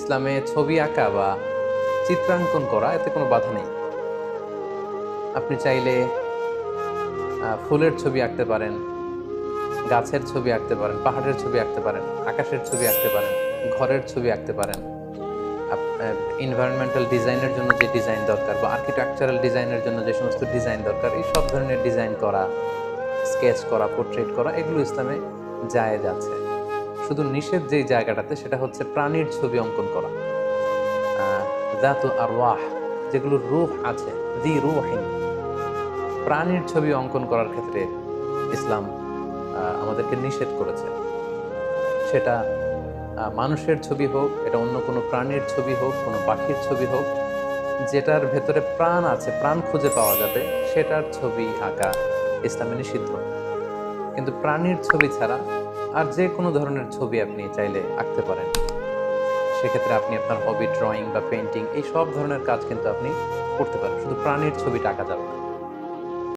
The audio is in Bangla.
ইসলামে ছবি আঁকা বা চিত্রাঙ্কন করা এতে কোনো বাধা নেই। আপনি চাইলে ফুলের ছবি আঁকতে পারেন, গাছের ছবি আঁকতে পারেন, পাহাড়ের ছবি আঁকতে পারেন, আকাশের ছবি আঁকতে পারেন, ঘরের ছবি আঁকতে পারেন। এনভায়রনমেন্টাল ডিজাইনের জন্য যে ডিজাইন দরকার বা আর্কিটেকচারাল ডিজাইনের জন্য যে সমস্ত ডিজাইন দরকার, এই সব ধরনের ডিজাইন করা, স্কেচ করা, পোর্ট্রেট করা, এগুলো ইসলামে জায়েজ আছে। শুধু নিষেধ যেই জায়গাটাতে সেটা হচ্ছে প্রাণীর ছবি অঙ্কন করা, যাতুল আরওয়াহ, যেগুলোর রূহ আছে, দি রূহিন, প্রাণীর ছবি অঙ্কন করার ক্ষেত্রে ইসলাম আমাদেরকে নিষেধ করেছে। সেটা মানুষের ছবি হোক, এটা অন্য কোনো প্রাণীর ছবি হোক, কোনো পাখির ছবি হোক, যেটার ভেতরে প্রাণ আছে, প্রাণ খুঁজে পাওয়া যাবে, সেটার ছবি আঁকা ইসলামে নিষিদ্ধ। কিন্তু প্রাণীর ছবি ছাড়া আর যে কোনো ধরনের ছবি আপনি চাইলে আঁকতে পারেন। সেক্ষেত্রে আপনি আপনার হবি, ড্রয়িং বা পেন্টিং, এই সব ধরনের কাজ কিন্তু আপনি করতে পারেন, শুধু প্রাণীর ছবিটা আঁকা যাবে না।